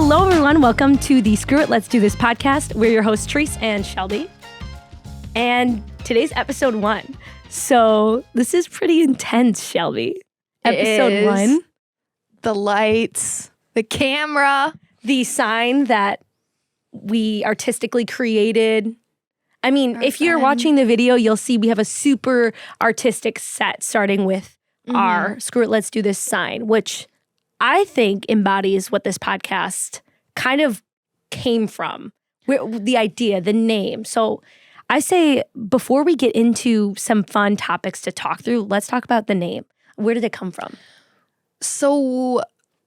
Hello, everyone. Welcome to the Screw It, Let's Do This podcast. We're your hosts, Therese and Shelby. And today's episode 1. So this is pretty intense, Shelby. Episode 1. The lights, the camera. The sign that we artistically created. I mean, if you're watching the video, you'll see we have a super artistic set starting with our Screw It, Let's Do This sign, which I think embodies what this podcast kind of came from. The idea, the name. So I say before we get into some fun topics to talk through, let's talk about the name. Where did it come from? So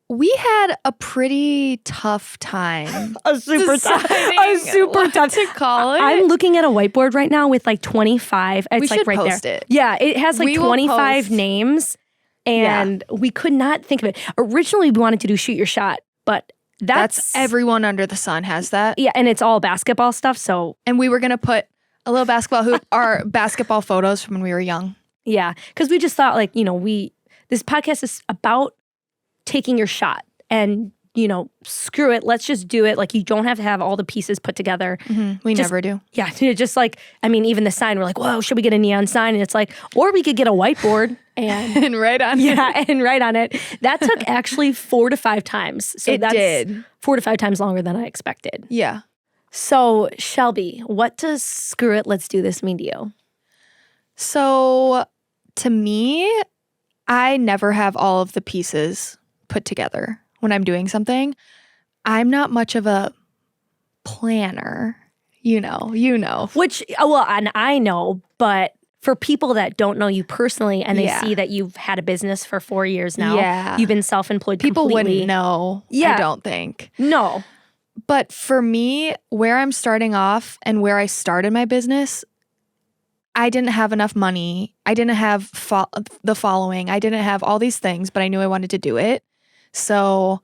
we had a pretty tough time. A super tough to call it. I'm looking at a whiteboard right now with like 25. It's we like should right post there. it. Yeah, it has like 25 names, and we could not think of it. Originally, we wanted to do Shoot Your Shot, but that's everyone under the sun has that. Yeah, and it's all basketball stuff. So, and we were gonna put a little basketball hoop, our basketball photos from when we were young. Yeah, because we just thought like, this podcast is about taking your shot and, screw it. Let's just do it. Like, you don't have to have all the pieces put together. We never do. Yeah, just like, even the sign, we're like, whoa, should we get a neon sign? And it's like, or we could get a whiteboard and and write on it. Yeah, and write on it. That took actually 4 to 5 times. So it did. 4 to 5 times longer than I expected. Yeah. So, Shelby, what does Screw It, Let's Do This mean to you? So, to me, I never have all of the pieces put together when I'm doing something. I'm not much of a planner, you know. Which, and I know, but for people that don't know you personally and they see that you've had a business for 4 years now, you've been self-employed people completely. Wouldn't know, I don't think. No. But for me, where I'm starting off and where I started my business, I didn't have enough money. I didn't have the following. I didn't have all these things, but I knew I wanted to do it. So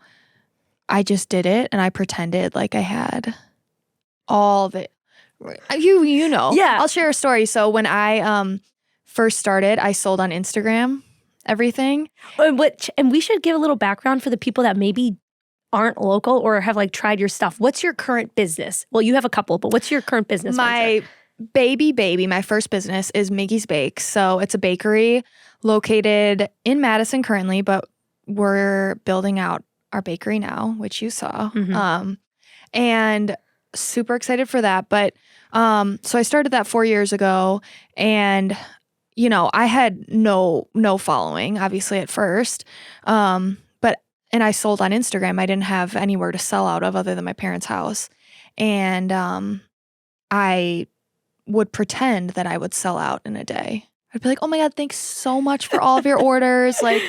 I just did it and I pretended like I had all the, you know. Yeah. I'll share a story. So when I first started, I sold on Instagram, everything. And we should give a little background for the people that maybe aren't local or have like tried your stuff. What's your current business? Well, you have a couple, but what's your current business? My baby, my first business is Miggy's Bakes. So it's a bakery located in Madison currently, but we're building out our bakery now, which you saw. And super excited for that. But so I started that 4 years ago, and I had no following, obviously, at first. And I sold on Instagram. I didn't have anywhere to sell out of other than my parents' house. And I would pretend that I would sell out in a day. I'd be like, oh my God, thanks so much for all of your orders. Like,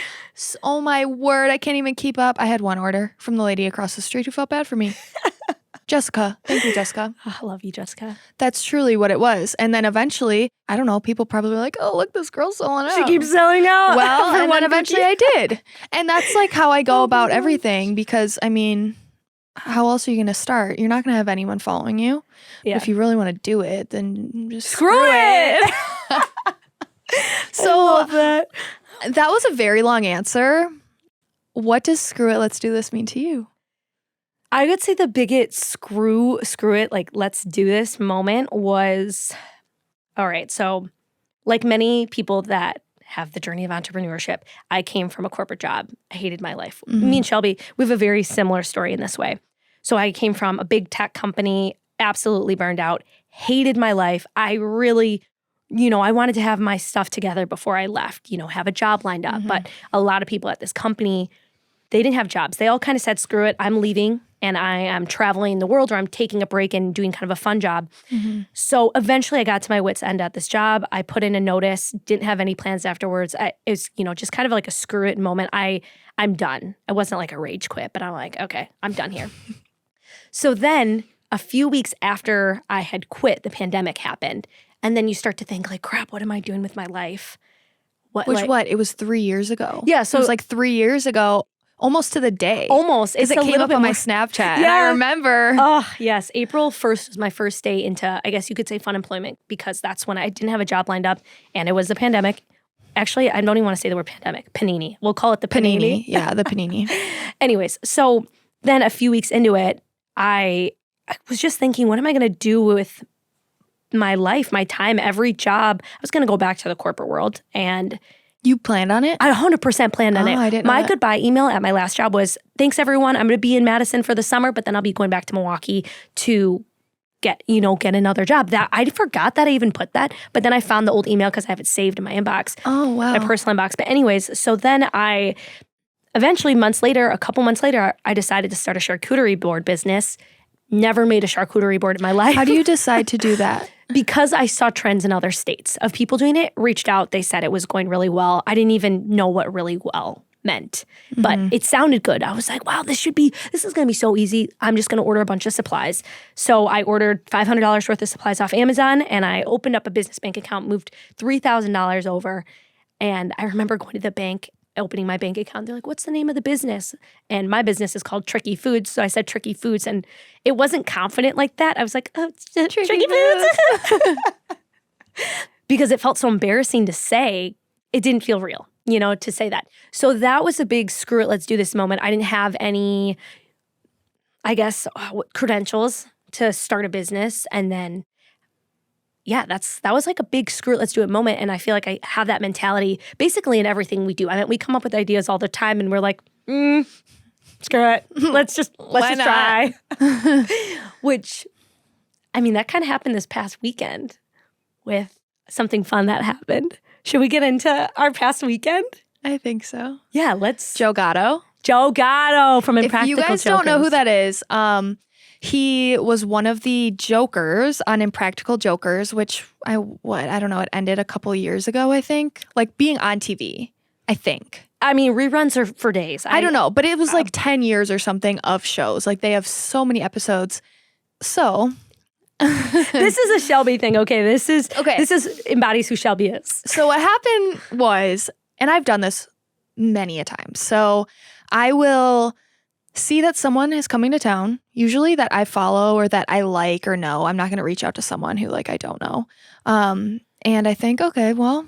oh my word, I can't even keep up. I had one order from the lady across the street who felt bad for me. Jessica. Thank you, Jessica. Oh, I love you, Jessica. That's truly what it was. And then eventually, I don't know, people probably were like, oh, look, this girl's selling out. She keeps selling out. Well, and then eventually I did. And that's like how I go about everything, because how else are you going to start? You're not going to have anyone following you. Yeah. If you really want to do it, then just screw it. So that was a very long answer. What does Screw It, Let's Do This mean to you? I would say the biggest screw it, like, let's do this moment was, all right, so like many people that have the journey of entrepreneurship, I came from a corporate job. I hated my life. Me and Shelby, we have a very similar story in this way. So I came from a big tech company, absolutely burned out, hated my life. I really, I wanted to have my stuff together before I left, have a job lined up. But a lot of people at this company, they didn't have jobs. They all kind of said, screw it, I'm leaving. And I am traveling the world, or I'm taking a break and doing kind of a fun job. So eventually I got to my wit's end at this job. I put in a notice, didn't have any plans afterwards. It was, just kind of like a screw it moment. I'm done. It wasn't like a rage quit, but I'm like, okay, I'm done here. So then a few weeks after I had quit, the pandemic happened. And then you start to think like, crap, what am I doing with my life? It was 3 years ago. Yeah. So it was like 3 years ago. Almost to the day. Almost. Because it came up on my Snapchat. Yeah. And I remember. Oh, yes. April 1st was my first day into, I guess you could say, fun employment, because that's when I didn't have a job lined up and it was the pandemic. Actually, I don't even want to say the word pandemic. Panini. We'll call it the panini. Yeah, the panini. Anyways, so then a few weeks into it, I was just thinking, what am I going to do with my life, my time, every job? I was going to go back to the corporate world, and You planned on it? I 100% planned on it. I didn't know My that. goodbye email at my last job was, thanks everyone, I'm going to be in Madison for the summer, but then I'll be going back to Milwaukee to get another job. That I forgot that I even put that, but then I found the old email because I have it saved in my inbox, Oh, wow. my personal inbox. But anyways, so then I eventually, a couple months later, I decided to start a charcuterie board business. Never made a charcuterie board in my life. How do you decide to do that? Because I saw trends in other states of people doing it, reached out, they said it was going really well. I didn't even know what really well meant, but it sounded good. I was like, wow, this is going to be so easy. I'm just going to order a bunch of supplies. So I ordered $500 worth of supplies off Amazon, and I opened up a business bank account, moved $3,000 over. And I remember going to the bank, opening my bank account. They're like, what's the name of the business? And my business is called Tricky Foods. So I said Tricky Foods, and it wasn't confident like that. I was like, oh, it's Tricky Foods. Because it felt so embarrassing to say. It didn't feel real, to say that. So that was a big screw it, let's do this moment. I didn't have any, I guess, credentials to start a business. And then, yeah, that was like a big screw it, let's do it moment. And I feel like I have that mentality basically in everything we do. I mean, we come up with ideas all the time, and we're like, screw it. Let's just try. Which, I mean, that kind of happened this past weekend with something fun that happened. Should we get into our past weekend? I think so. Yeah, let's. Joe Gatto. Joe Gatto from Impractical If you guys don't know who that is, he was one of the jokers on Impractical Jokers, which I don't know, it ended a couple years ago, I think. Like being on TV, I think. I mean, reruns are for days. I don't know, but it was like 10 years or something of shows. Like they have so many episodes. So this is a Shelby thing. Okay, this is embodies who Shelby is. So what happened was, and I've done this many a time. So I will see that someone is coming to town, usually that I follow or that I like or know. I'm not going to reach out to someone who I don't know. And I think, okay, well,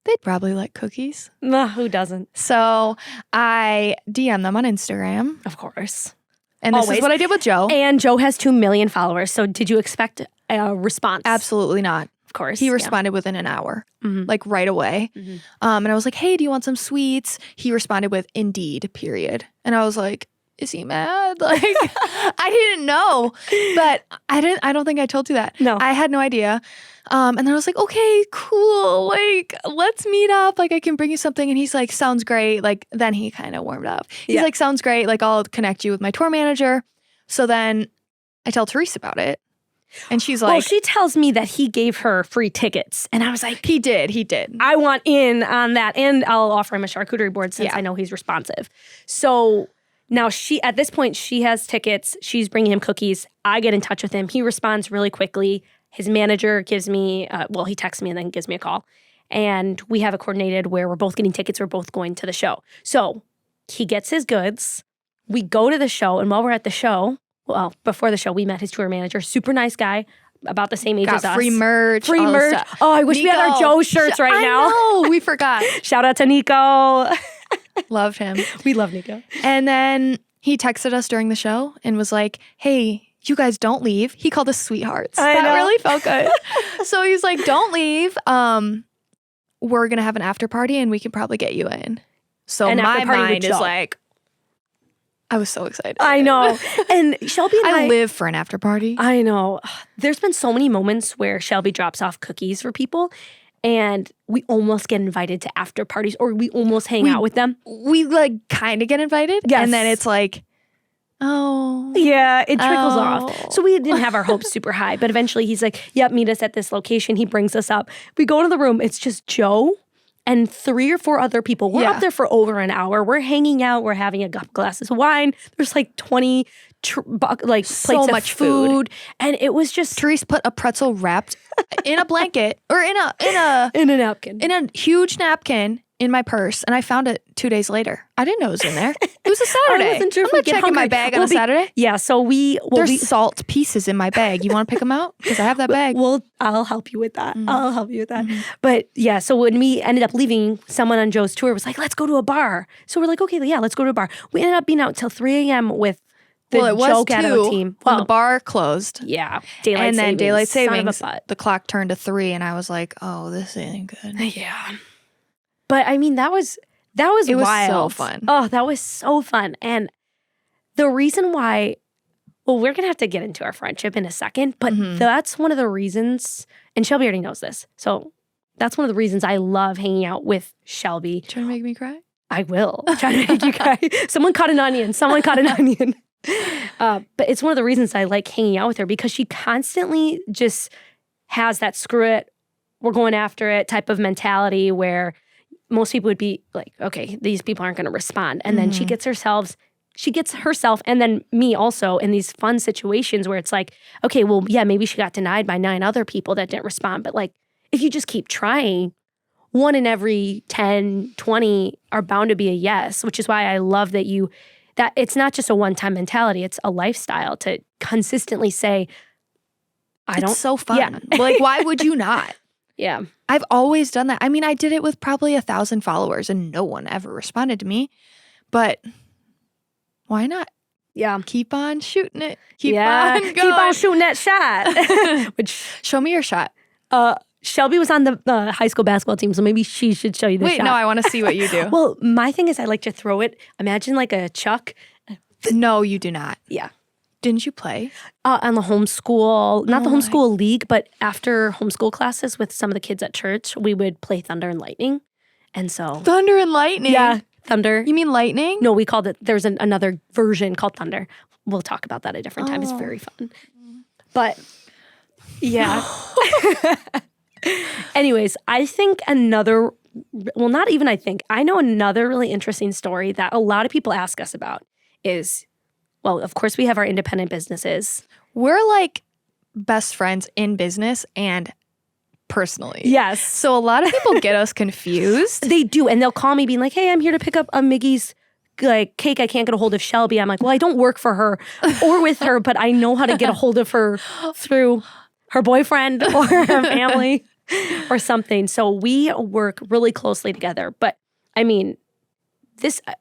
they'd probably like cookies. Who doesn't? So I DM them on Instagram. Of course. And this is what I did with Joe. And Joe has 2 million followers. So did you expect a response? Absolutely not. Of course. He responded within an hour, like right away. And I was like, hey, do you want some sweets? He responded with Indeed, period. And I was like, is he mad? Like, I didn't know, but I don't think I told you that. No. I had no idea. And then I was like, okay, cool. Like, let's meet up. Like, I can bring you something. And he's like, sounds great. Like, then he kind of warmed up. He's like, sounds great. Like, I'll connect you with my tour manager. So then I tell Therese about it. And she's like, well, she tells me that he gave her free tickets. And I was like, he did. I want in on that. And I'll offer him a charcuterie board since I know he's responsive. So now at this point, she has tickets. She's bringing him cookies. I get in touch with him. He responds really quickly. His manager gives me, he texts me and then gives me a call. And we have it coordinated where we're both getting tickets. We're both going to the show. So he gets his goods. We go to the show. And while we're at the show, before the show, we met his tour manager. Super nice guy, about the same age as us. Free merch. Free merch. Oh, I wish we had our Joe shirts right now. I know. We forgot. Shout out to Nico. Loved him. We love Nico. And then he texted us during the show and was like, hey, you guys don't leave. He called us sweethearts. That really felt good. So he's like, don't leave. We're going to have an after party and we can probably get you in. So my mind is like, I was so excited. I know. And Shelby and I live for an after party. I know. There's been so many moments where Shelby drops off cookies for people and we almost get invited to after parties or we almost hang out with them. We kind of get invited. Yes. And then it's like, oh. Yeah, it trickles off. So we didn't have our hopes super high. But eventually he's like, yep, meet us at this location. He brings us up. We go to the room. It's just Joe and 3 or 4 other people. We're up there for over an hour. We're hanging out. We're having a couple glasses of wine. There's 20 plates of food. And it was just... Therese put a pretzel wrapped in a blanket or in a napkin. In a huge napkin in my purse, and I found it 2 days later. I didn't know it was in there. It was a Saturday. I wasn't sure if I'm we not get checking my hungry. bag on a Saturday. Yeah, so There's salt pieces in my bag. You want to pick them out? Because I have that bag. I'll help you with that. Mm-hmm. I'll help you with that. Mm-hmm. But yeah, so when we ended up leaving, someone on Joe's tour was like, let's go to a bar. So we're like, okay, yeah, let's go to a bar. We ended up being out till 3 a.m. with the Joe Caddo team. When the bar closed. Yeah. Daylight Son of a savings. butt. The clock turned to 3 and I was like, oh, this ain't good. Yeah. But I mean, that was wild. Was so fun. Oh, that was so fun. And the reason why, well, we're going to have to get into our friendship in a second, but that's one of the reasons, and Shelby already knows this. So that's one of the reasons I love hanging out with Shelby. Trying to make me cry? I will. Try to make you cry. Someone caught an onion. But it's one of the reasons I like hanging out with her because she constantly just has that screw it, we're going after it type of mentality where most people would be like, okay, these people aren't going to respond. And then she gets herself and then me also in these fun situations where it's like, okay, well, yeah, maybe she got denied by 9 other people that didn't respond. But like, if you just keep trying, 1 in every 10, 20 are bound to be a yes, which is why I love that it's not just a one-time mentality, it's a lifestyle to consistently say, It's so fun. Yeah. Like, why would you not? Yeah. I've always done that. I mean, I did it with probably 1,000 followers and no one ever responded to me. But why not? Yeah. Keep on shooting it. Keep on going. Keep on shooting that shot. Show me your shot. Shelby was on the high school basketball team, so maybe she should show you the shot. Wait, no, I want to see what you do. Well, my thing is I like to throw it. Imagine like a chuck. No, you do not. Yeah. Didn't you play? On the homeschool, not the homeschool league, but after homeschool classes with some of the kids at church, we would play Thunder and Lightning. And so. Thunder and Lightning? Yeah, Thunder. You mean Lightning? No, we called it, there's another version called Thunder. We'll talk about that at a different time. It's very fun. But, yeah. Anyways, I think I know another really interesting story that a lot of people ask us about is, well, of course we have our independent businesses. We're like best friends in business and personally. Yes. So a lot of people get us confused. They do. And they'll call me being like, hey, I'm here to pick up a Miggy's cake. I can't get a hold of Shelby. I'm like, well, I don't work for her or with her, but I know how to get a hold of her through her boyfriend or her family or something. So we work really closely together. But I mean,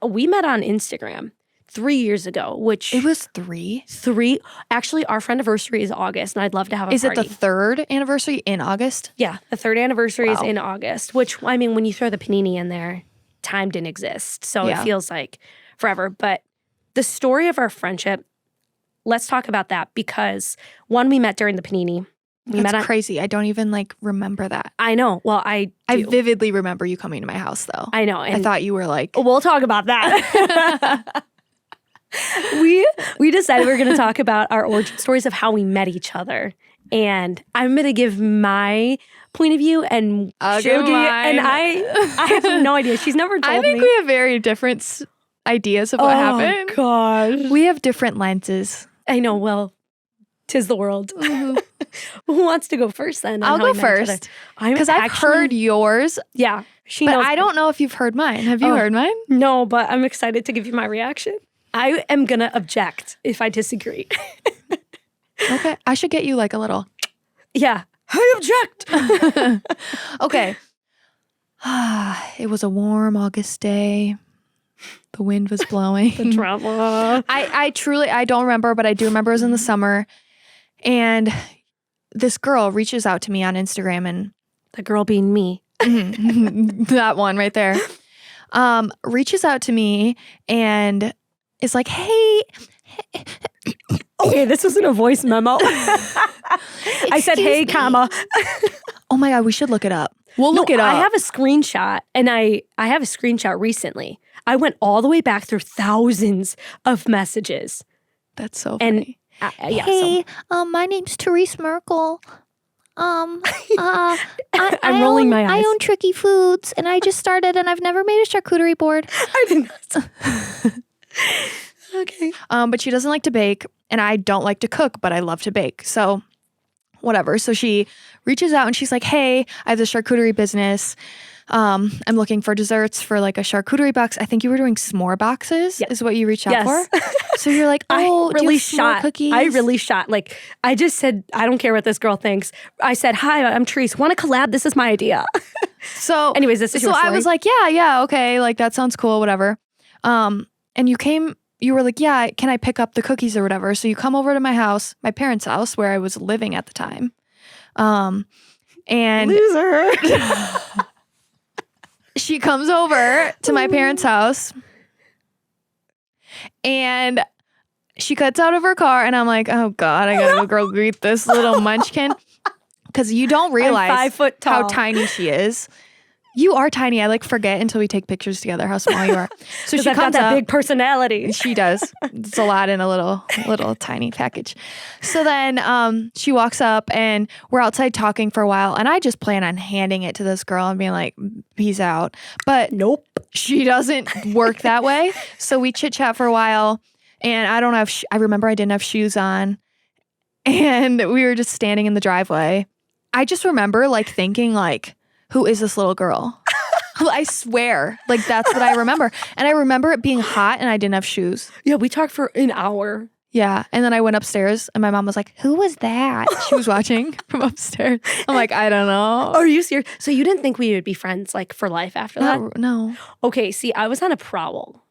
we met on Instagram 3 years ago, which... It was 3? 3. Actually, our friend anniversary is August, and I'd love to have a party. Is it the 3rd anniversary in August? Yeah, the 3rd anniversary is in August, which, I mean, when you throw the panini in there, time didn't exist. So it feels like forever. But the story of our friendship, let's talk about that because, one, we met during the panini. That's crazy. I don't even remember that. I know. Well, I vividly remember you coming to my house, though. I know. And I thought you were like... We'll talk about that. We decided we were going to talk about our origin stories of how we met each other. And I'm going to give my point of view and she'll give mine. And I have no idea. She's never told me. I think we have very different ideas of what happened. Oh, gosh. We have different lenses. I know. Well, 'tis the world. Mm-hmm. Who wants to go first then? I'll go first. Because I've heard yours. Yeah. But I don't know if you've heard mine. Have you heard mine? No, but I'm excited to give you my reaction. I am going to object if I disagree. Okay. I should get you a little. Yeah. I object. Okay. It was a warm August day. The wind was blowing. The drama. I don't remember, but I do remember it was in the summer. And this girl reaches out to me on Instagram and... The girl being me. That one right there. Reaches out to me and is like, hey. Okay, this wasn't a voice memo. I said, hey, comma. Oh my God, we should look it up. We'll look it up. I have a screenshot, and I have a screenshot recently. I went all the way back through thousands of messages. That's so funny. And, hey, my name's Therese Merkel. I'm rolling my eyes. I own Tricky Foods, and I just started, and I've never made a charcuterie board. I did not. Okay. But she doesn't like to bake, and I don't like to cook, but I love to bake. So whatever. So she reaches out and she's like, hey, I have this charcuterie business. I'm looking for desserts for like a charcuterie box. I think you were doing s'more boxes is what you reached out for. So you're like, oh, do you have s'more cookies? I really shot. Like, I just said, I don't care what this girl thinks. I said, hi, I'm Therese. Want to collab? This is my idea. So anyways, this is your story. I was like, yeah, okay. Like, that sounds cool, whatever. And you were like, yeah, can I pick up the cookies or whatever? So you come over to my house, my parents' house, where I was living at the time. And loser. She comes over to my parents' house and she cuts out of her car and I'm like, oh God, I gotta go greet this little munchkin. Because you don't realize 5 foot tall. how tiny she is. You are tiny. I like forget until we take pictures together how small you are. So she comes got up. a big personality. She does. It's a lot in a little tiny package. So then she walks up and we're outside talking for a while. And I just plan on handing it to this girl and being like, peace out. But nope. She doesn't work that way. So we chit chat for a while. And I don't have, I remember I didn't have shoes on. And we were just standing in the driveway. I just remember like thinking like, who is this little girl? I swear. Like, that's what I remember. And I remember it being hot and I didn't have shoes. Yeah, we talked for an hour. Yeah. And then I went upstairs and my mom was like, who was that? She was watching from upstairs. I'm like, I don't know. Are you serious? So you didn't think we would be friends like for life after that? No. Okay, see, I was on a prowl.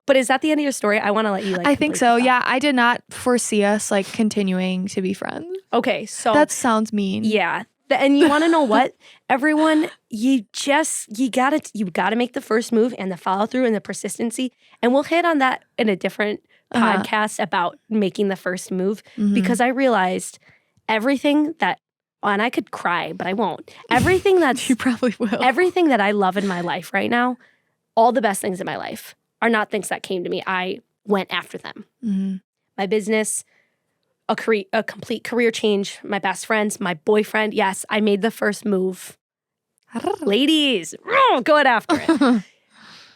But is that the end of your story? I want to let you like. I think so. Yeah. I did not foresee us like continuing to be friends. Okay, so. That sounds mean. Yeah. And you want to know what? Everyone, you gotta make the first move and the follow through and the persistency. And we'll hit on that in a different podcast about making the first move because I realized everything that, and I could cry, but I won't. Everything that's you probably will. Everything that I love in my life right now, all the best things in my life are not things that came to me. I went after them. Mm-hmm. My business. A complete career change, my best friends, my boyfriend. Yes, I made the first move. Ladies, going after it.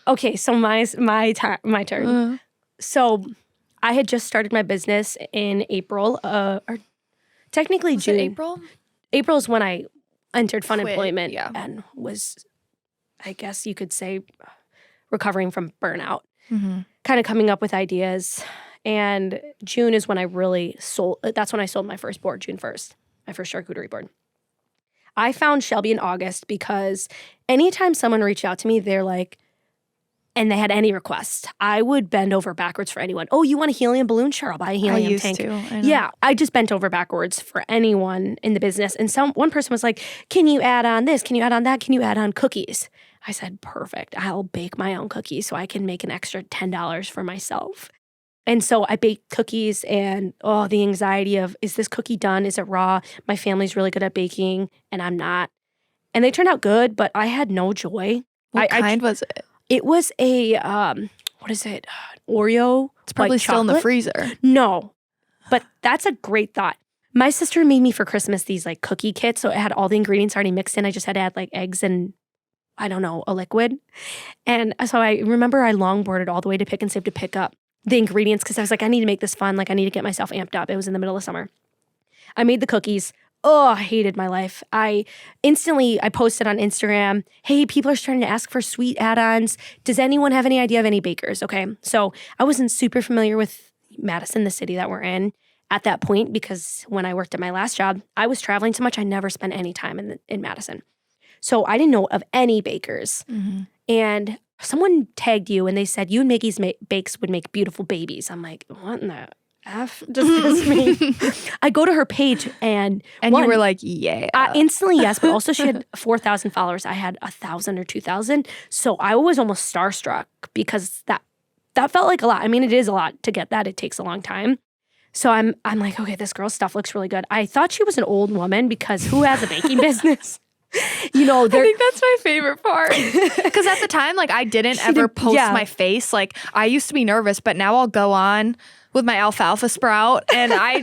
Okay, so my turn. So I had just started my business in April, or technically was June. It April? April is when I entered fun employment and was, I guess you could say, recovering from burnout. Mm-hmm. Kind of coming up with ideas. And June is when I really sold, that's when I sold my first board, June 1st, my first charcuterie board. I found Shelby in August because anytime someone reached out to me, they're like, and they had any requests, I would bend over backwards for anyone. Oh, you want a helium balloon? Sure, I'll buy a helium tank. Yeah, I just bent over backwards for anyone in the business. And one person was like, can you add on this? Can you add on that? Can you add on cookies? I said, perfect. I'll bake my own cookies so I can make an extra $10 for myself. And so I baked cookies and, the anxiety of, is this cookie done? Is it raw? My family's really good at baking and I'm not. And they turned out good, but I had no joy. What kind was it? It was a, what is it? Oreo. It's probably still in the freezer. No, but that's a great thought. My sister made me for Christmas these like cookie kits. So it had all the ingredients already mixed in. I just had to add like eggs and I don't know, a liquid. And so I remember I longboarded all the way to Pick and Save to pick up the ingredients because I was like, I need to make this fun. Like, I need to get myself amped up. It was in the middle of summer. I made the cookies. Oh, I hated my life. I posted on Instagram, hey, people are starting to ask for sweet add-ons. Does anyone have any idea of any bakers? Okay. So I wasn't super familiar with Madison, the city that we're in at that point, because when I worked at my last job, I was traveling so much. I never spent any time in Madison. So I didn't know of any bakers. Mm-hmm. And someone tagged you and they said, you and Miggy's bakes would make beautiful babies. I'm like, what in the F does this mean? I go to her page and you were like, yeah. Instantly, yes. But also she had 4,000 followers. I had 1,000 or 2,000. So I was almost starstruck because that felt like a lot. I mean, it is a lot to get that. It takes a long time. So I'm like, okay, this girl's stuff looks really good. I thought she was an old woman because who has a baking business? You know, I think that's my favorite part. Because at the time, like, I didn't ever post my face. Like, I used to be nervous, but now I'll go on with my alfalfa sprout, and I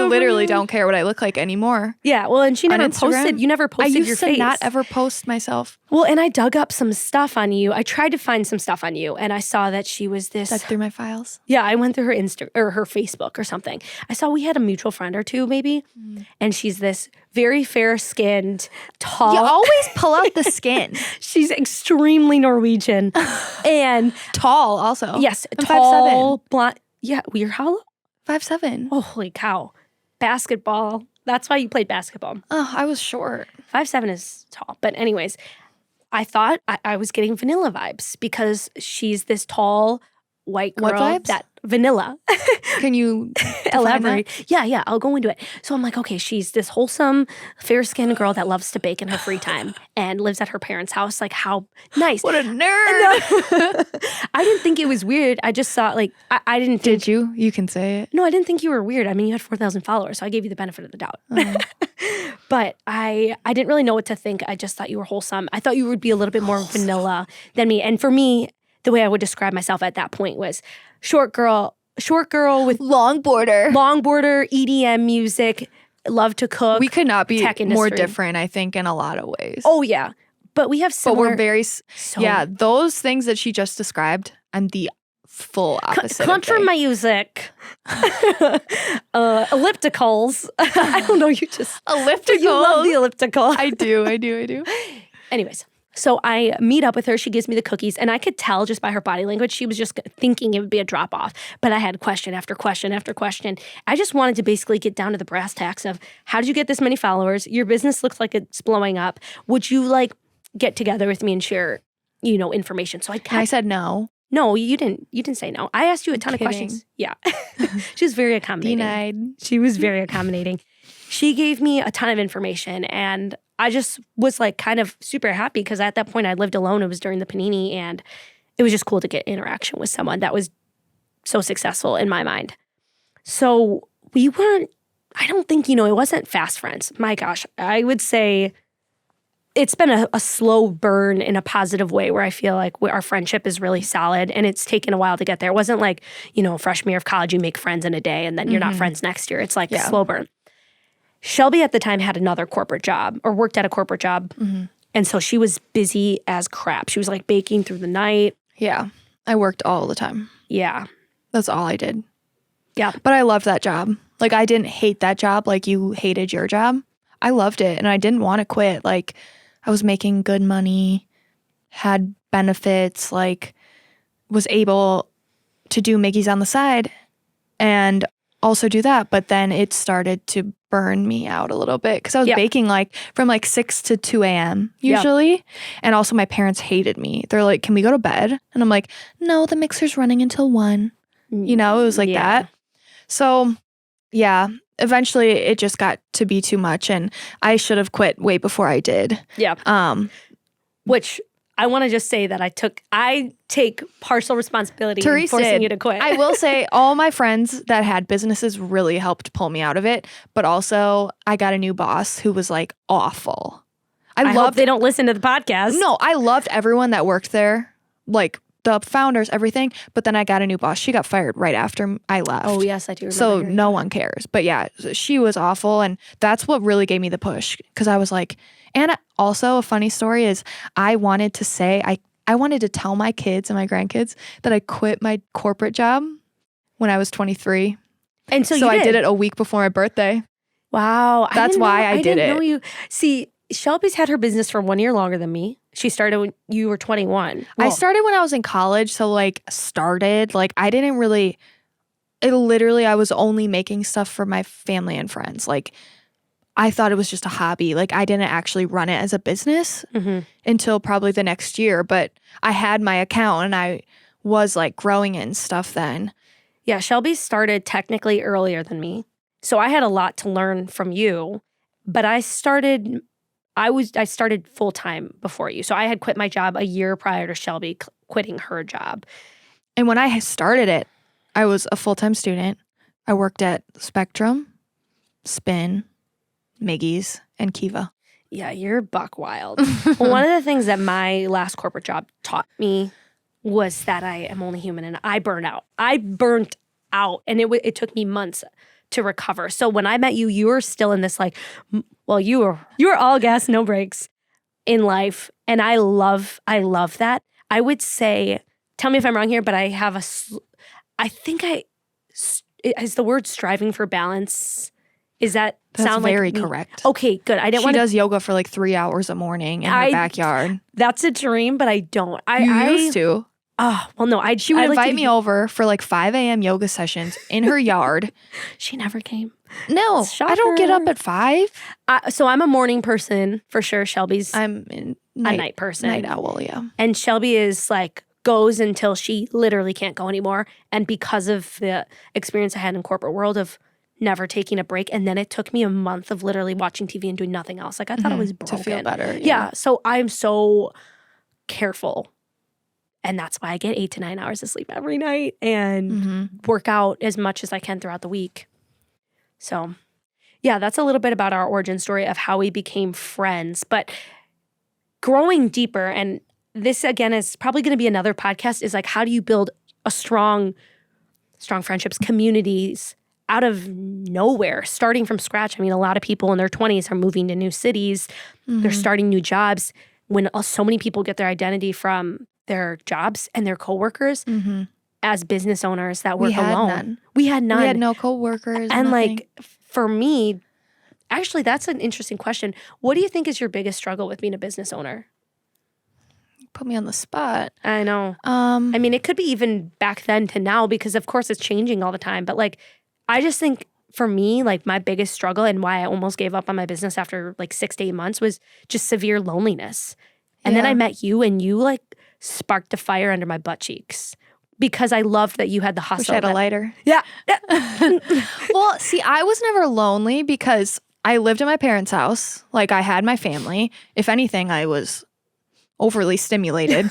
literally don't care what I look like anymore. Yeah, well, and she On never Instagram? posted. You never posted I your used to face. not ever post myself. Well, and I dug up some stuff on you. I tried to find some stuff on you, and I saw that she was this. Dug through my files. Yeah, I went through her Insta or her Facebook or something. I saw we had a mutual friend or two, maybe, and she's this very fair-skinned, tall. You always pull out the skin. She's extremely Norwegian, and Tall, also. yes, I'm tall, blonde. Yeah, you're how? 5'7". Oh, holy cow! Basketball. That's why you played basketball. Oh, I was short. 5'7" is tall, but anyways. I thought I was getting vanilla vibes because she's this tall white girl. What vibes? That vanilla. Can you Elaborate? Yeah, I'll go into it. So I'm like, okay, she's this wholesome, fair-skinned girl that loves to bake in her free time and lives at her parents' house. Like, how nice. What a nerd. I didn't think it was weird. I just thought, like, I didn't think. Did you? You can say it. No, I didn't think you were weird. I mean, you had 4,000 followers, so I gave you the benefit of the doubt. But I didn't really know what to think. I just thought you were wholesome. I thought you would be a little bit more vanilla than me. And for me, the way I would describe myself at that point was short girl with Long border. EDM music, love to cook. We could not be tech more industry. different, I think, in a lot of ways. Oh, yeah. But we have but similar. we're very, so- yeah, those things that she just described, I'm the full opposite. Country of music, ellipticals. I don't know. You just elliptical. You love the elliptical. I do. Anyways, so I meet up with her. She gives me the cookies, and I could tell just by her body language she was just thinking it would be a drop off. But I had question after question after question. I just wanted to basically get down to the brass tacks of how did you get this many followers? Your business looks like it's blowing up. Would you like get together with me and share, information? So I said no. No, you didn't. You didn't say no. I asked you a ton of questions. Yeah. She was very accommodating. Denied. She was very accommodating. She gave me a ton of information, and I just was like kind of super happy because at that point I lived alone. It was during the panini, and it was just cool to get interaction with someone that was so successful in my mind. So we weren't, I don't think, it wasn't fast friends. My gosh, I would say it's been a slow burn in a positive way where I feel like our friendship is really solid, and it's taken a while to get there. It wasn't like, freshman year of college, you make friends in a day and then you're not friends next year. It's like a slow burn. Shelby at the time had another corporate job or worked at a corporate job. And so she was busy as crap. She was like baking through the night. Yeah. I worked all the time. Yeah. That's all I did. Yeah. But I loved that job. Like, I didn't hate that job like you hated your job. I loved it, and I didn't want to quit. Like, I was making good money, had benefits, like, was able to do Miggy's on the side and also do that. But then it started to burn me out a little bit because I was baking like from like 6 to 2 a.m. usually. And also my parents hated me. They're like, can we go to bed? And I'm like, no, the mixer's running until 1. It was like that. So yeah, eventually it just got to be too much, and I should have quit way before I did. Yeah. Which I want to just say that I take partial responsibility in forcing you to quit. I will say all my friends that had businesses really helped pull me out of it, but also I got a new boss who was like awful. I hope they don't listen to the podcast. No, I loved everyone that worked there, like the founders, everything. But then I got a new boss. She got fired right after I left. Oh, yes, I do remember. So no one cares. But yeah, she was awful. And that's what really gave me the push, because I was like, and also a funny story is I wanted to say, I wanted to tell my kids and my grandkids that I quit my corporate job when I was 23. And so I did it a week before my birthday. Wow. That's why I did it. Know you. See, Shelby's had her business for 1 year longer than me. She started when you were 21. I started when I was in college. So I didn't really, I was only making stuff for my family and friends. Like, I thought it was just a hobby. Like, I didn't actually run it as a business until probably the next year. But I had my account and I was like growing it and stuff then. Yeah, Shelby started technically earlier than me. So I had a lot to learn from you. But I started full time before you. So I had quit my job a year prior to Shelby quitting her job. And when I started it, I was a full-time student. I worked at Spectrum, Spin, Miggy's, and Kiva. Yeah, you're buck wild. Well, one of the things that my last corporate job taught me was that I am only human, and I burned out. I burnt out. And it took me months to recover. So when I met you, you were still in this like, well, you were all gas, no brakes in life. And I love that. I would say, tell me if I'm wrong here, but I have is the word striving for balance, is that That's sound very like me? correct. Okay, good. I didn't She want to. does yoga for like 3 hours a morning in her backyard. That's a dream, but I don't. You used to. Oh, well, no. She would invite me over for like 5 a.m. yoga sessions in her yard. She never came. No, I don't get up at 5. So I'm a morning person for sure. Shelby's I'm a night person. Night owl, yeah. And Shelby is like, goes until she literally can't go anymore. And because of the experience I had in corporate world of never taking a break, and then it took me a month of literally watching TV and doing nothing else. Like I thought I was broken. To feel better. Yeah. So I'm so careful. And that's why I get 8 to 9 hours of sleep every night and work out as much as I can throughout the week. So yeah, that's a little bit about our origin story of how we became friends. But growing deeper, and this again is probably going to be another podcast, is like, how do you build a strong friendships, communities out of nowhere, starting from scratch? I mean, a lot of people in their 20s are moving to new cities. They're starting new jobs. When so many people get their identity from their jobs and their coworkers as business owners that work alone. None. We had none. We had no coworkers. And nothing. like, for me, actually, that's an interesting question. What do you think is your biggest struggle with being a business owner? Put me on the spot. I know. I mean, it could be even back then to now, because of course it's changing all the time. But like, I just think for me, like my biggest struggle and why I almost gave up on my business after like 6 to 8 months was just severe loneliness. And then I met you, and you like sparked a fire under my butt cheeks because I loved that you had the hustle. Wish I had a lighter. Yeah. Well, see, I was never lonely because I lived in my parents' house. Like I had my family. If anything, I was overly stimulated.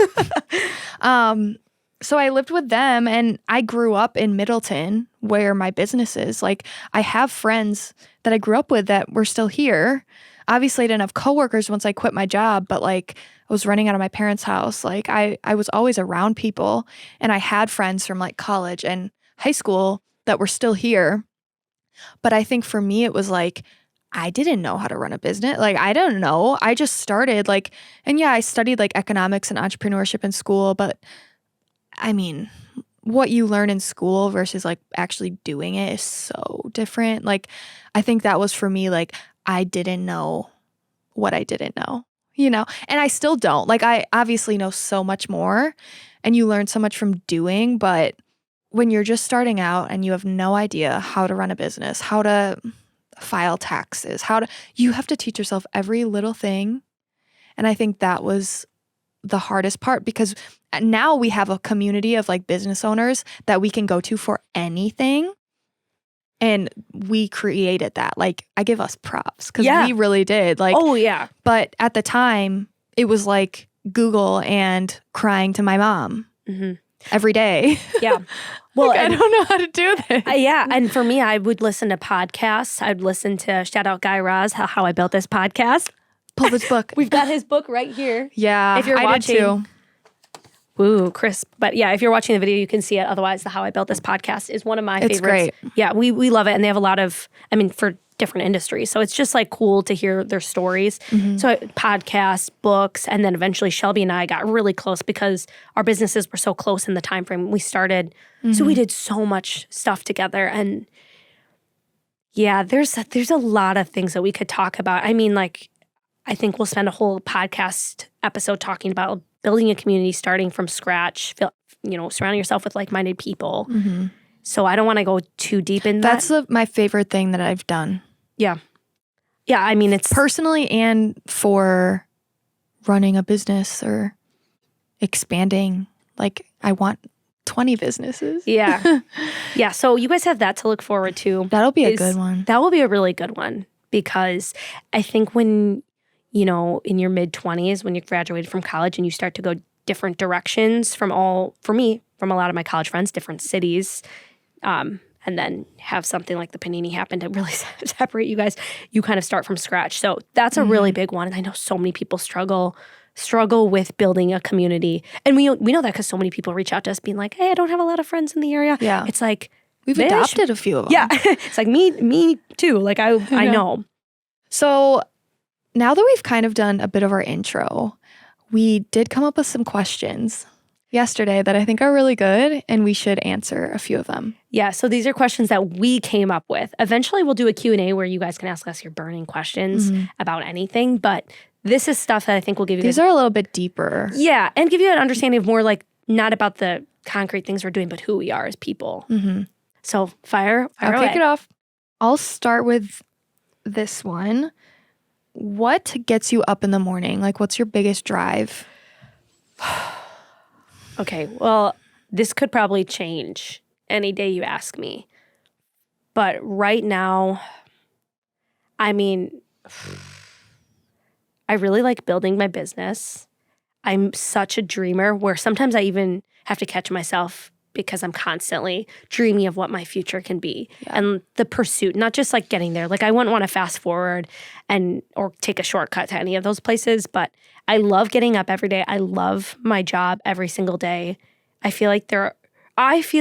So I lived with them, and I grew up in Middleton where my business is. Like I have friends that I grew up with that were still here. Obviously I didn't have coworkers once I quit my job, but like I was running out of my parents' house. Like I was always around people, and I had friends from like college and high school that were still here. But I think for me, it was like, I didn't know how to run a business. Like, I don't know. I just started like, and yeah, I studied like economics and entrepreneurship in school, but I mean, what you learn in school versus like actually doing it is so different. Like, I think that was for me, like, I didn't know what I didn't know, you know, and I still don't. Like, I obviously know so much more, and you learn so much from doing, but when you're just starting out and you have no idea how to run a business, how to file taxes, you have to teach yourself every little thing. And I think that was the hardest part, because now we have a community of like business owners that we can go to for anything. And we created that. Like, I give us props because we really did. Like, oh yeah. But at the time, it was like Google and crying to my mom every day. Yeah. Well, like, I don't know how to do this. Yeah. And for me, I would listen to podcasts. I'd listen to, shout out Guy Raz, how I built this podcast. Pull this book. We've got his book right here. Yeah. If you're watching. I did too. Ooh, crisp. But yeah, if you're watching the video, you can see it. Otherwise, the How I Built This podcast is one of my favorites. It's great. Yeah, we love it. And they have a lot of, I mean, for different industries. So it's just like cool to hear their stories. So podcasts, books, and then eventually Shelby and I got really close because our businesses were so close in the time frame we started. So we did so much stuff together. And yeah, there's a lot of things that we could talk about. I mean, like, I think we'll spend a whole podcast episode talking about building a community, starting from scratch, surrounding yourself with like-minded people. So I don't want to go too deep in that. That's my favorite thing that I've done. Yeah. Yeah, I mean, it's personally and for running a business or expanding. Like, I want 20 businesses. Yeah. Yeah, so you guys have that to look forward to. That'll be a good one. That will be a really good one, because I think when, in your mid-20s, when you graduated from college and you start to go different directions from a lot of my college friends, different cities, and then have something like the panini happen to really separate you guys, you kind of start from scratch. So that's a really big one. And I know so many people struggle with building a community. And we know that because so many people reach out to us being like, hey, I don't have a lot of friends in the area. Yeah. It's like, We've Bitch. adopted a few of them. Yeah. It's like me too. Like I know. So now that we've kind of done a bit of our intro, we did come up with some questions yesterday that I think are really good, and we should answer a few of them. Yeah, so these are questions that we came up with. Eventually we'll do a Q&A where you guys can ask us your burning questions about anything, but this is stuff that I think will give you These are a little bit deeper. Yeah, and give you an understanding of more like not about the concrete things we're doing, but who we are as people. So fire I'll away. kick it off. I'll start with this one. What gets you up in the morning? Like, what's your biggest drive? Okay, well, this could probably change any day you ask me. But right now, I mean, I really like building my business. I'm such a dreamer where sometimes I even have to catch myself because I'm constantly dreaming of what my future can be and the pursuit, not just like getting there. Like I wouldn't want to fast forward or take a shortcut to any of those places, but I love getting up every day. I love my job every single day. I feel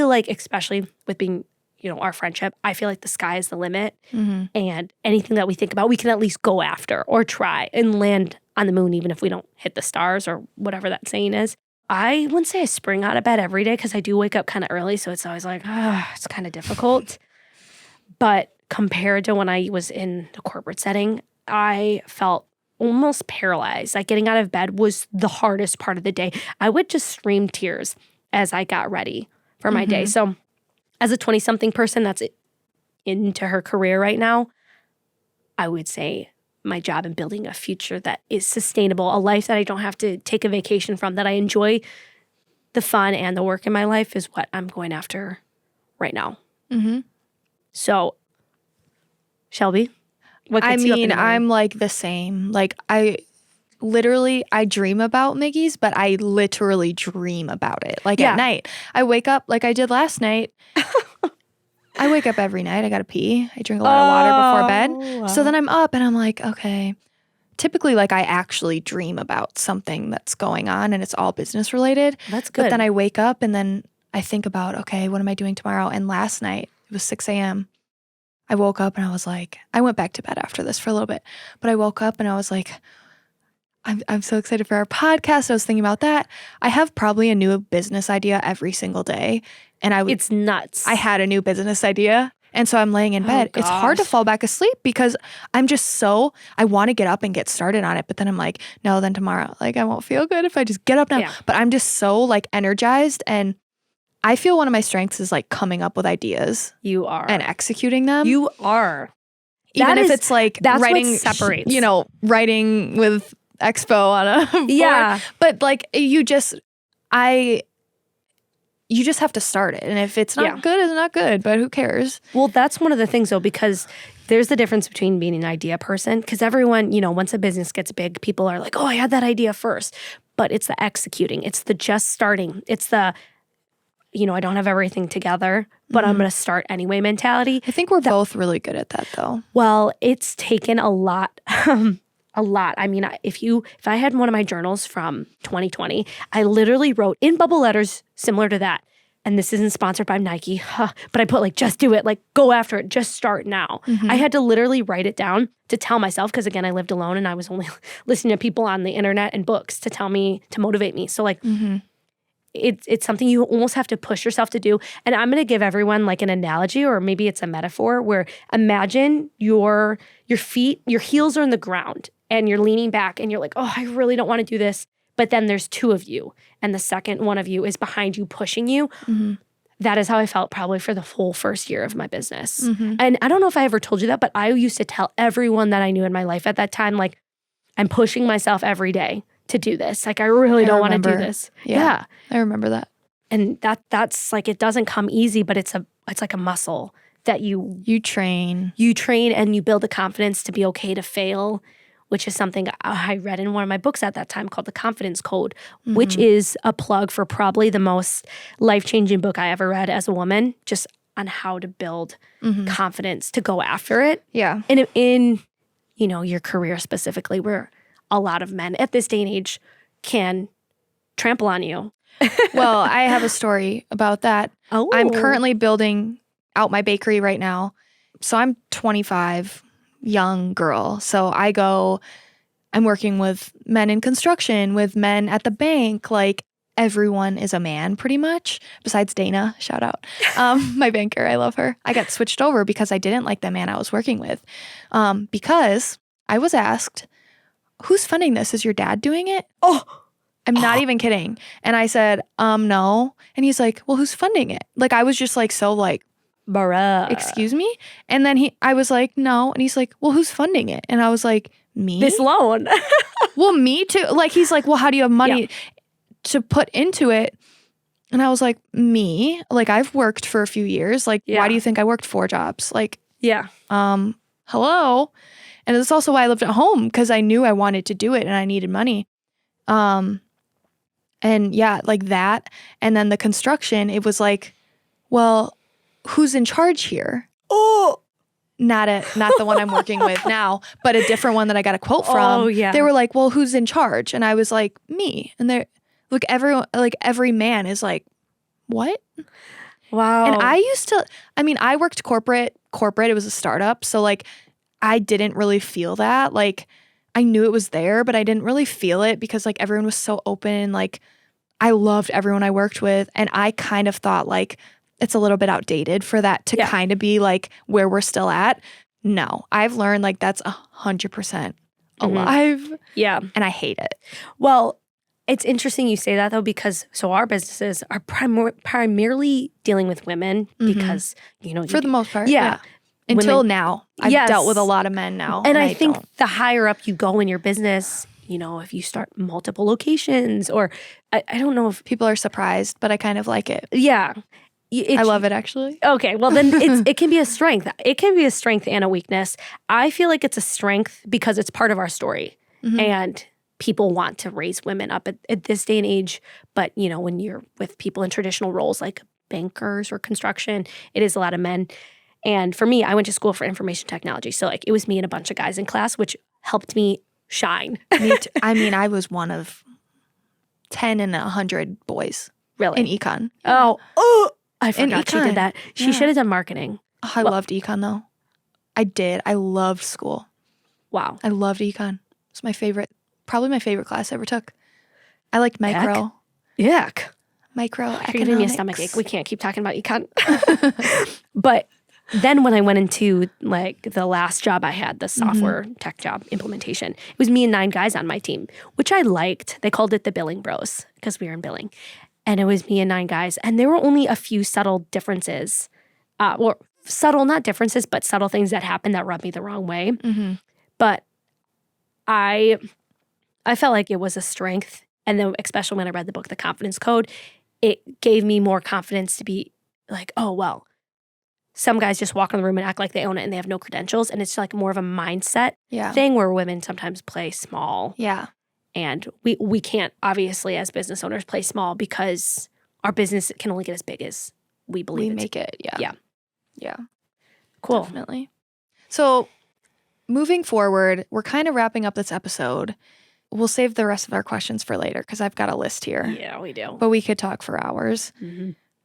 like especially with being, our friendship, I feel like the sky is the limit and anything that we think about, we can at least go after or try and land on the moon, even if we don't hit the stars or whatever that saying is. I wouldn't say I spring out of bed every day because I do wake up kind of early. So it's always like, it's kind of difficult. But compared to when I was in the corporate setting, I felt almost paralyzed. Like getting out of bed was the hardest part of the day. I would just stream tears as I got ready for my day. So as a 20-something person that's into her career right now, I would say my job and building a future that is sustainable, a life that I don't have to take a vacation from, that I enjoy the fun and the work in my life is what I'm going after right now. So, Shelby, what gets you up in the morning? I'm like the same. Like I dream about Miggy's, but I literally dream about it. Like at night, I wake up like I did last night. I wake up every night. I got to pee. I drink a lot of water before bed. Wow. So then I'm up and I'm like, okay. Typically, like I actually dream about something that's going on and it's all business related. That's good. But then I wake up and then I think about, okay, what am I doing tomorrow? And last night, it was 6 a.m. I woke up and I was like, I went back to bed after this for a little bit, but I woke up and I was like, I'm so excited for our podcast. I was thinking about that. I have probably a new business idea every single day. And it's nuts. I had a new business idea. And so I'm laying in bed. It's hard to fall back asleep because I'm just I want to get up and get started on it. But then I'm like, no, then tomorrow, like I won't feel good if I just get up now. Yeah. But I'm just so like energized. And I feel one of my strengths is like coming up with ideas. You are. And executing them. You are. Even if it's like that's writing, what separates. Writing with Expo on a board. Yeah. But like you just have to start it. And if it's not good, it's not good. But who cares? Well, that's one of the things though, because there's the difference between being an idea person. Because everyone, once a business gets big, people are like, oh, I had that idea first. But it's the executing. It's the just starting. It's the, I don't have everything together, but I'm going to start anyway mentality. I think we're both really good at that though. Well, it's taken a lot. A lot. I mean, if I had one of my journals from 2020, I literally wrote in bubble letters similar to that. And this isn't sponsored by Nike, but I put like, just do it, like go after it, just start now. I had to literally write it down to tell myself, because again, I lived alone and I was only listening to people on the internet and books to tell me, to motivate me. So like, it's something you almost have to push yourself to do. And I'm going to give everyone like an analogy, or maybe it's a metaphor, where imagine your feet, your heels are in the ground and you're leaning back and you're like, oh, I really don't want to do this. But then there's two of you and the second one of you is behind you pushing you. That is how I felt probably for the whole first year of my business. And I don't know if I ever told you that, but I used to tell everyone that I knew in my life at that time, like, I'm pushing myself every day to do this. Like, I really don't want to do this. Yeah. I remember that. And that's like, it doesn't come easy, but it's like a muscle that you train and you build the confidence to be okay to fail, which is something I read in one of my books at that time called The Confidence Code, which is a plug for probably the most life-changing book I ever read as a woman, just on how to build confidence to go after it. Yeah. And in your career specifically, where a lot of men at this day and age can trample on you. Well, I have a story about that. Oh. I'm currently building out my bakery right now. So I'm 25, young girl. So I'm working with men in construction, with men at the bank. Like everyone is a man pretty much, besides Dana, shout out. My banker, I love her. I got switched over because I didn't like the man I was working with. Because I was asked, who's funding this? Is your dad doing it? Oh, I'm not even kidding. And I said, no. And he's like, well, who's funding it? Like, I was just like, so like, Bruh. excuse me? And then I was like, no. And he's like, well, who's funding it? And I was like, me? This loan. Well, me too. Like, he's like, well, how do you have money to put into it? And I was like, me? Like, I've worked for a few years. Like, why do you think I worked 4 jobs? Like, hello? And it's also why I lived at home, because I knew I wanted to do it and I needed money. And yeah, like that. And then the construction, it was like, well, who's in charge here? Oh, not the one I'm working with now, but a different one that I got a quote from. Oh, yeah. They were like, well, who's in charge? And I was like, me. And they're like, every man is like, what? Wow. And I worked corporate. It was a startup. So like, I didn't really feel that. Like, I knew it was there, but I didn't really feel it because like everyone was so open. Like, I loved everyone I worked with. And I kind of thought like it's a little bit outdated for that to kind of be like where we're still at. No, I've learned like that's 100% alive. Yeah. And I hate it. Well, it's interesting you say that though, because so our businesses are primarily dealing with women because, For the most part. Yeah. Until Women, now. I've dealt with a lot of men now. And I think the higher up you go in your business, if you start multiple locations or I don't know if people are surprised, but I kind of like it. Yeah. I love it actually. Okay. Well, then it can be a strength. It can be a strength and a weakness. I feel like it's a strength because it's part of our story. And people want to raise women up at this day and age. But, when you're with people in traditional roles like bankers or construction, it is a lot of men. And for me, I went to school for information technology. So like it was me and a bunch of guys in class, which helped me shine. Me too. I mean, I was one of 10 and 100 boys. Really? In econ. Oh, I forgot she did that. She should have done marketing. Oh, I loved econ though. I did. I loved school. Wow. I loved econ. It's probably my favorite class I ever took. I liked micro. Yuck. Microeconomics. You're giving me a stomachache. We can't keep talking about econ. But then when I went into like the last job I had, the software tech job implementation, it was me and 9 guys on my team, which I liked. They called it the billing bros because we were in billing. And it was me and 9 guys. And there were only a few subtle differences, or subtle, not differences, but subtle things that happened that rubbed me the wrong way. But I felt like it was a strength. And then especially when I read the book, The Confidence Code, it gave me more confidence to be like, oh, well, some guys just walk in the room and act like they own it and they have no credentials. And it's like more of a mindset thing where women sometimes play small. Yeah. And we can't, obviously, as business owners, play small because our business can only get as big as we believe we make it. Yeah. Yeah. Cool. Definitely. So moving forward, we're kind of wrapping up this episode. We'll save the rest of our questions for later because I've got a list here. Yeah, we do. But we could talk for hours.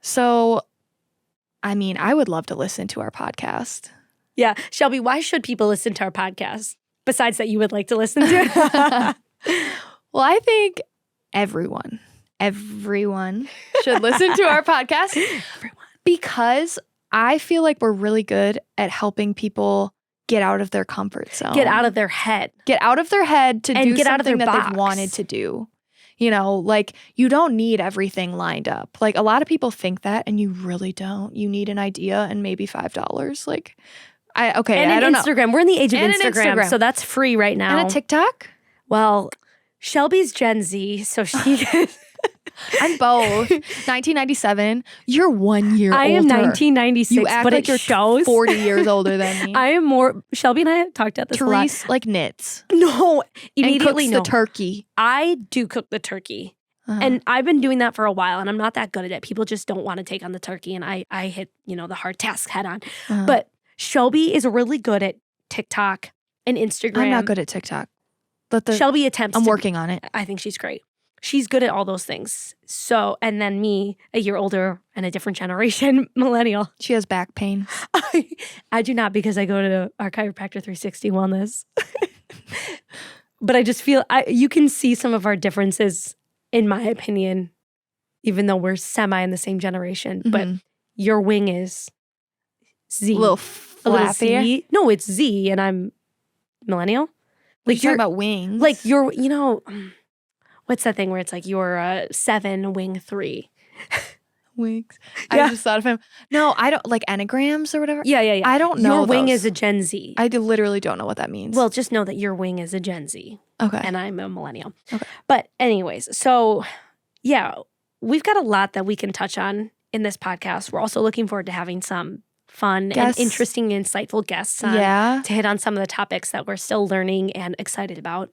So, I mean, I would love to listen to our podcast. Yeah. Shelby, why should people listen to our podcast besides that you would like to listen to it? Well, I think everyone should listen to our podcast. Because I feel like we're really good at helping people get out of their comfort zone. Get out of their head. Get out of their head to do get out of something their that box. they've wanted to do. Like you don't need everything lined up. Like a lot of people think that and you really don't. You need an idea and maybe $5. Like I don't Instagram. know. We're in the age of And Instagram, so that's free right now. And a TikTok? Well, Shelby's Gen Z, so she I'm both. 1997. You're 1 year older. I am 1996, you act but like you're shows 40 years older than me. I am more. Shelby and I have talked about this Therese a lot. like knits. No, immediately and cooks the turkey. I do cook the turkey. And I've been doing that for a while and I'm not that good at it. People just don't want to take on the turkey and I hit, the hard task head on. But Shelby is really good at TikTok and Instagram. I'm not good at TikTok. Shelby attempts I'm working on it. I think she's great. she's good at all those things. So, and then me, a year older and a different generation, millennial. She has back pain. I do not, because I go to our chiropractor 360 Wellness. But I just feel you can see some of our differences, in my opinion, even though we're semi in the same generation. But your wing is Z. A little flappy. Z. No, it's Z, and I'm millennial. Like, you're talking about wings. Like you're, what's that thing where it's like you're 7, wing 3? Wings. Yeah. I just thought of him. No, I don't, like enneagrams or whatever. Yeah. I don't know Your wing those. is a Gen Z. I literally don't know what that means. Well, just know that your wing is a Gen Z. Okay. And I'm a millennial. Okay. But anyways, so yeah, we've got a lot that we can touch on in this podcast. We're also looking forward to having some fun and interesting, insightful guests on to hit on some of the topics that we're still learning and excited about.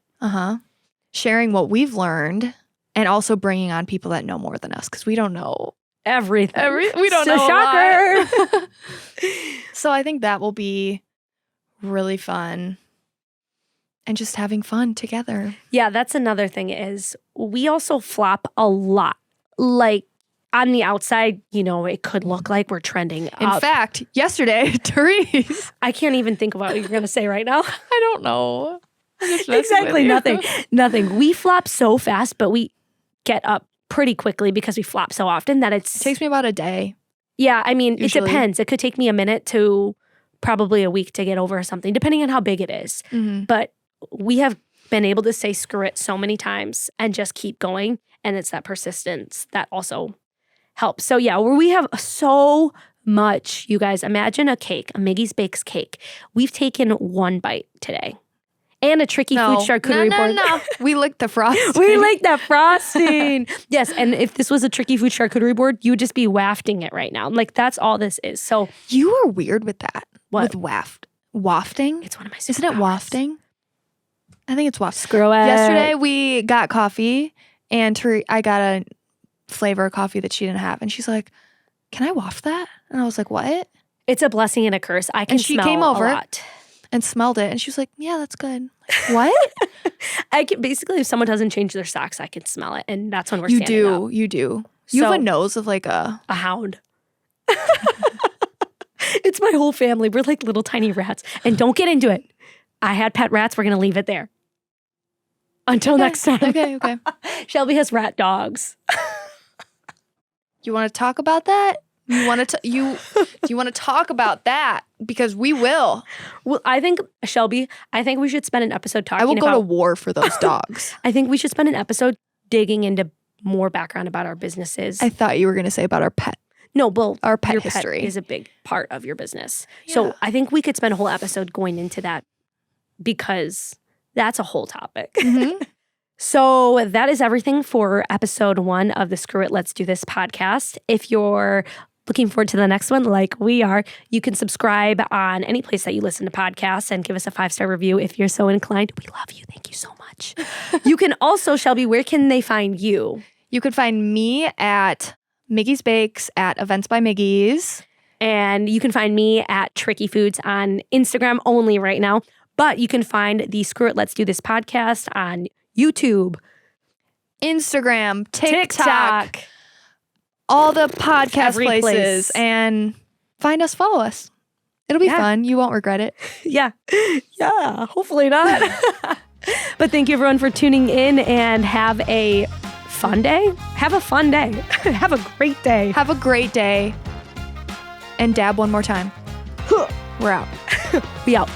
Sharing what we've learned and also bringing on people that know more than us, because we don't know everything. We don't know. Shocker. So I think that will be really fun. And just having fun together. Yeah, that's another thing is we also flop a lot. Like on the outside, it could look like we're trending up. In fact, yesterday, Therese. I can't even think about what you're going to say right now. I don't know. Exactly, nothing. We flop so fast, but we get up pretty quickly because we flop so often that it takes me about a day. Yeah, I mean, usually. It depends. It could take me a minute to probably a week to get over something, depending on how big it is. But we have been able to say screw it so many times and just keep going. And it's that persistence that also helps. So yeah, where we have so much, you guys, imagine a cake, a Miggy's Bakes cake. We've taken one bite today. And a tricky food charcuterie board. No. We licked the frosting. We licked that frosting. Yes, and if this was a tricky food charcuterie board, you would just be wafting it right now. Like, that's all this is. So you are weird with that. What? With wafting? It's one of my superpowers. Isn't it wafting? I think it's wafting. Screw it. Yesterday we got coffee and I got a flavor of coffee that she didn't have. And she's like, can I waft that? And I was like, what? It's a blessing and a curse. I can smell came over a lot. And smelled it. And she was like, yeah, that's good. Like, what? I can basically, if someone doesn't change their socks, I can smell it. And that's when we're You standing up. You do. You have a nose of like a hound. It's my whole family. We're like little tiny rats. And don't get into it. I had pet rats. We're going to leave it there. Until next time. Okay. Shelby has rat dogs. You want to talk about that? Do you want to talk about that? Because we will. Well, I think, Shelby, we should spend an episode talking about... I will go to war for those dogs. I think we should spend an episode digging into more background about our businesses. I thought you were going to say about our pet. No, well, our pet your history pet is a big part of your business. Yeah. So I think we could spend a whole episode going into that because that's a whole topic. So that is everything for episode 1 of the Screw It, Let's Do This podcast. If you're looking forward to the next one like we are, you can subscribe on any place that you listen to podcasts and give us a 5-star review if you're so inclined. We love you. Thank you so much. You can also, Shelby, where can they find you? You could find me at Miggy's Bakes at Events by Miggy's. And you can find me at Tricky Foods on Instagram only right now. But you can find the Screw It, Let's Do This podcast on YouTube, Instagram, TikTok. All the podcast places. And find us, follow us. It'll be fun. You won't regret it. Yeah, hopefully not. But thank you everyone for tuning in and have a fun day. Have a fun day. Have a great day. Have a great day. And dab one more time. We're out. We out.